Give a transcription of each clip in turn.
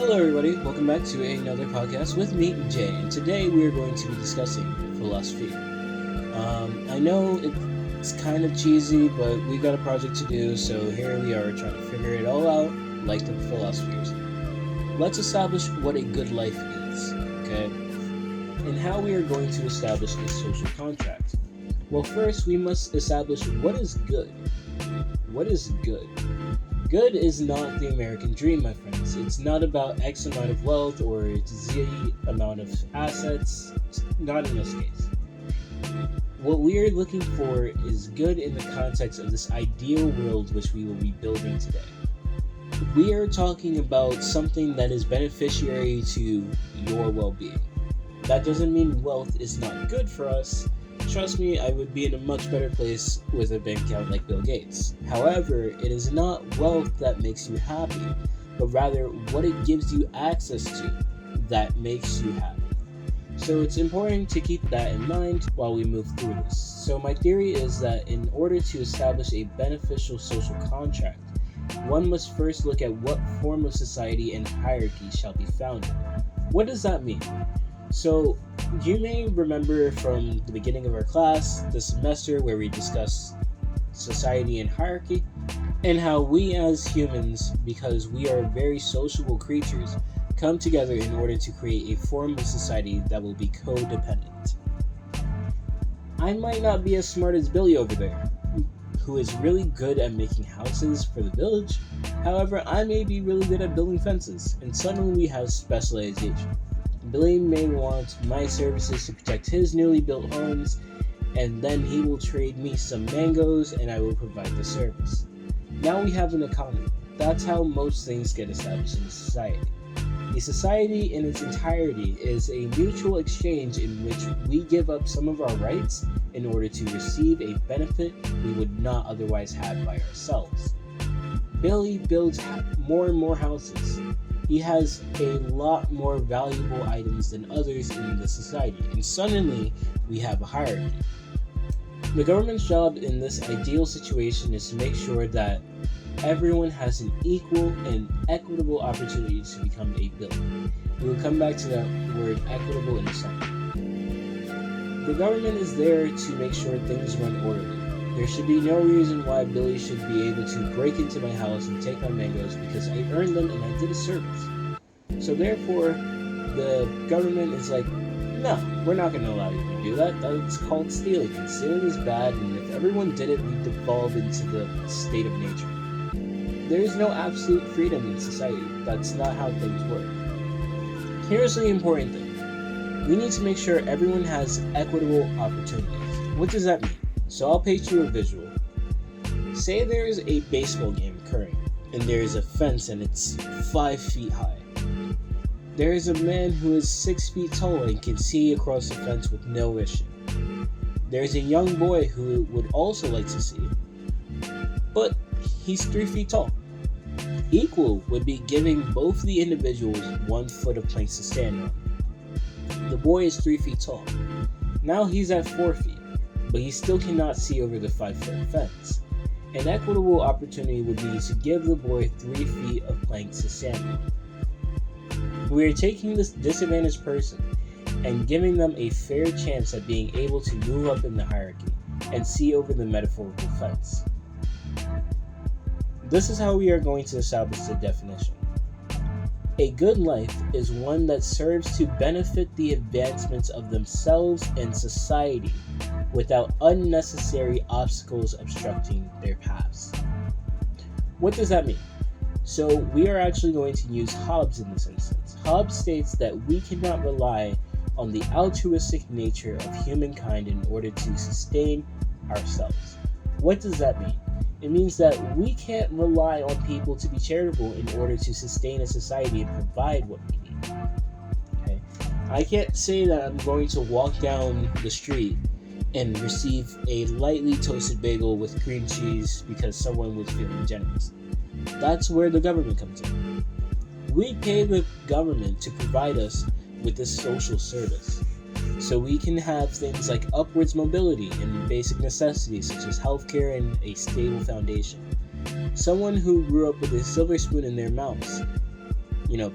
Hello, everybody. Welcome back to another podcast with me, Jay. And today we are going to be discussing philosophy. I know it's kind of cheesy, but we got a project to do, so here we are trying to figure it all out like the philosophers. Let's establish what a good life is, okay? And how we are going to establish a social contract. Well, first we must establish what is good. What is good? Good is not the American dream, my friends. It's not about X amount of wealth or Z amount of assets. Not in this case. What we are looking for is good in the context of this ideal world which we will be building today. We are talking about something that is beneficiary to your well-being. That doesn't mean wealth is not good for us. Trust me, I would be in a much better place with a bank account like Bill Gates. However, it is not wealth that makes you happy, but rather what it gives you access to that makes you happy. So it's important to keep that in mind while we move through this. So my theory is that in order to establish a beneficial social contract, one must first look at what form of society and hierarchy shall be founded. What does that mean? So, you may remember from the beginning of our class, this semester, where we discussed society and hierarchy, and how we as humans, because we are very sociable creatures, come together in order to create a form of society that will be codependent. I might not be as smart as Billy over there, who is really good at making houses for the village. However, I may be really good at building fences, and suddenly we have specialization. Billy may want my services to protect his newly built homes, and then he will trade me some mangoes and I will provide the service. Now we have an economy. That's how most things get established in a society. A society in its entirety is a mutual exchange in which we give up some of our rights in order to receive a benefit we would not otherwise have by ourselves. Billy builds more and more houses. He has a lot more valuable items than others in the society, and suddenly we have a hierarchy. The government's job in this ideal situation is to make sure that everyone has an equal and equitable opportunity to become a Billy. We will come back to that word equitable in a second. The government is there to make sure things run orderly. There should be no reason why Billy should be able to break into my house and take my mangoes because I earned them and I did a service. So therefore, the government is like, no, we're not going to allow you to do that. That's called stealing. And stealing is bad, and if everyone did it, we'd devolve into the state of nature. There is no absolute freedom in society. That's not how things work. Here's the important thing. We need to make sure everyone has equitable opportunities. What does that mean? So I'll paint you a visual. Say there is a baseball game occurring, and there is a fence and it's 5 feet high. There is a man who is 6 feet tall and can see across the fence with no issue. There is a young boy who would also like to see, but he's 3 feet tall. Equal would be giving both the individuals 1 foot of planks to stand on. The boy is 3 feet tall. Now he's at 4 feet. But he still cannot see over the 5-foot fence. An equitable opportunity would be to give the boy 3 feet of planks to stand on. We are taking this disadvantaged person and giving them a fair chance at being able to move up in the hierarchy and see over the metaphorical fence. This is how we are going to establish the definition. A good life is one that serves to benefit the advancements of themselves and society without unnecessary obstacles obstructing their paths. What does that mean? So we are actually going to use Hobbes in this instance. Hobbes states that we cannot rely on the altruistic nature of humankind in order to sustain ourselves. What does that mean? It means that we can't rely on people to be charitable in order to sustain a society and provide what we need. Okay? I can't say that I'm going to walk down the street and receive a lightly toasted bagel with cream cheese because someone was feeling generous. That's where the government comes in. We pay the government to provide us with this social service. So we can have things like upwards mobility and basic necessities such as healthcare and a stable foundation. Someone who grew up with a silver spoon in their mouths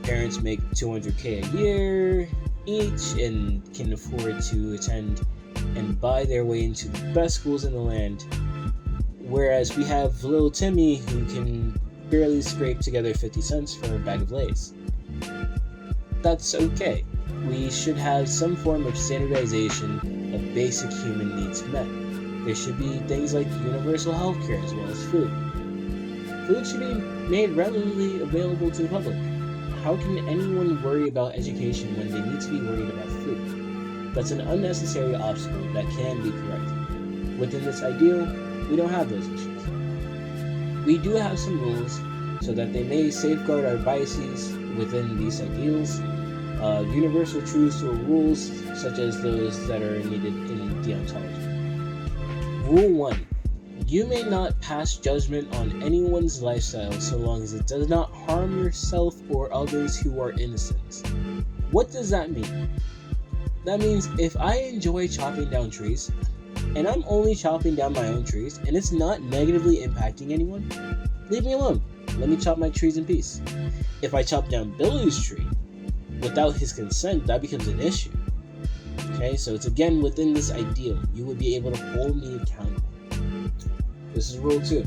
parents make $200K a year each and can afford to attend and buy their way into the best schools in the land, whereas we have little Timmy who can barely scrape together 50 cents for a bag of Lay's. That's okay. We should have some form of standardization of basic human needs met. There should be things like universal healthcare as well as food. Food should be made readily available to the public. How can anyone worry about education when they need to be worried about food? That's an unnecessary obstacle that can be corrected. Within this ideal, we don't have those issues. We do have some rules so that they may safeguard our biases within these ideals, universal truths or rules such as those that are needed in deontology. Rule 1. You may not pass judgment on anyone's lifestyle so long as it does not harm yourself or others who are innocent. What does that mean? That means if I enjoy chopping down trees, and I'm only chopping down my own trees, and it's not negatively impacting anyone, leave me alone. Let me chop my trees in peace. If I chop down Billy's tree without his consent, that becomes an issue. Okay, so it's again within this ideal. You would be able to hold me accountable. This is rule 2.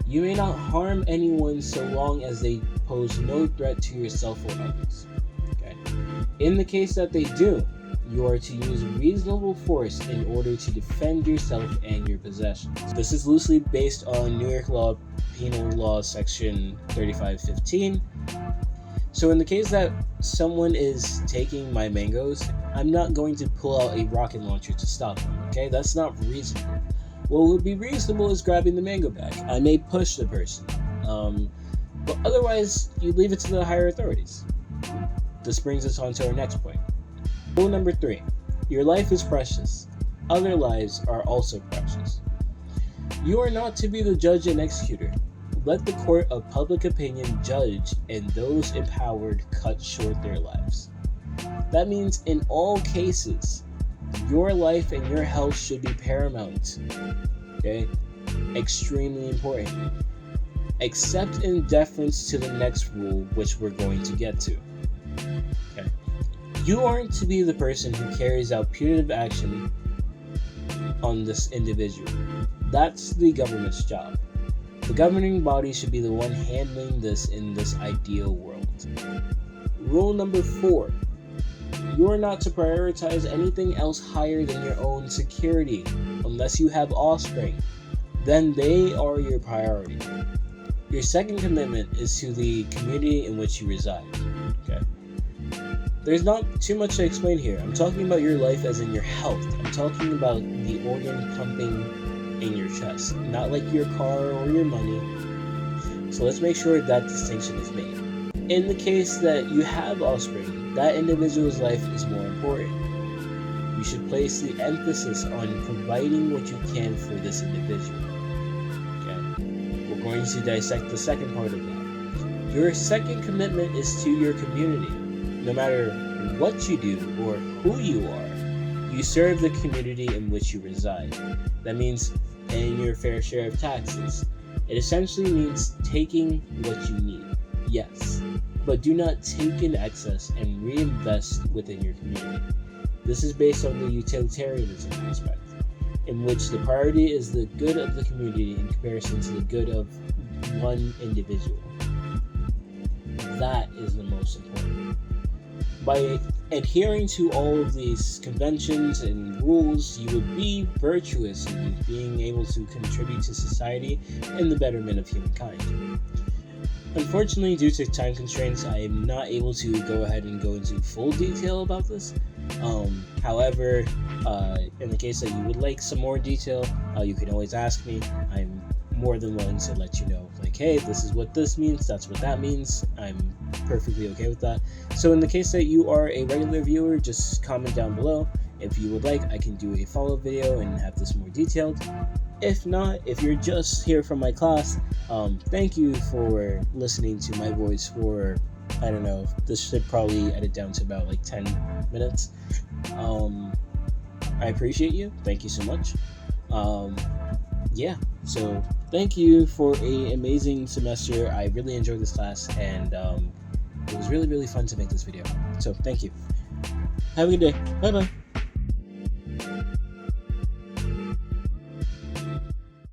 You may not harm anyone so long as they pose no threat to yourself or others. Okay. In the case that they do, you are to use reasonable force in order to defend yourself and your possessions. This is loosely based on New York law, Penal Law Section 3515. So in the case that someone is taking my mangoes, I'm not going to pull out a rocket launcher to stop them, okay? That's not reasonable. What would be reasonable is grabbing the mango back. I may push the person, but otherwise, you leave it to the higher authorities. This brings us on to our next point. Rule number 3. Your life is precious. Other lives are also precious. You are not to be the judge and executor. Let the court of public opinion judge, and those empowered cut short their lives. That means in all cases, your life and your health should be paramount. Okay? Extremely important. Except in deference to the next rule, which we're going to get to. Okay? You aren't to be the person who carries out punitive action on this individual. That's the government's job. The governing body should be the one handling this in this ideal world. Rule number 4. You are not to prioritize anything else higher than your own security, unless you have offspring. Then they are your priority. Your second commitment is to the community in which you reside. Okay. There's not too much to explain here. I'm talking about your life as in your health. I'm talking about the organ pumping in your chest, not like your car or your money. So let's make sure that distinction is made. In the case that you have offspring, that individual's life is more important. You should place the emphasis on providing what you can for this individual. Okay? We're going to dissect the second part of that. Your second commitment is to your community. No matter what you do or who you are, you serve the community in which you reside. That means paying your fair share of taxes. It essentially means taking what you need, yes, but do not take in excess and reinvest within your community. This is based on the utilitarianism aspect, in which the priority is the good of the community in comparison to the good of one individual. That is the most important. By adhering to all of these conventions and rules, you would be virtuous in being able to contribute to society and the betterment of humankind. Unfortunately, due to time constraints, I am not able to go ahead and go into full detail about this. However, in the case that you would like some more detail, you can always ask me. I'm more than willing to let you know, like, hey, this is what this means, that's what that means. I'm perfectly okay with that. So in the case that you are a regular viewer, just comment down below. If you would like, I can do a follow-up video and have this more detailed. If not, if you're just here from my class, thank you for listening to my voice for, I don't know, this should probably edit down to about like 10 minutes. I appreciate you. Thank you so much. Yeah, so thank you for an amazing semester. I really enjoyed this class, and It was really, really fun to make this video. So thank you. Have a good day. Bye bye.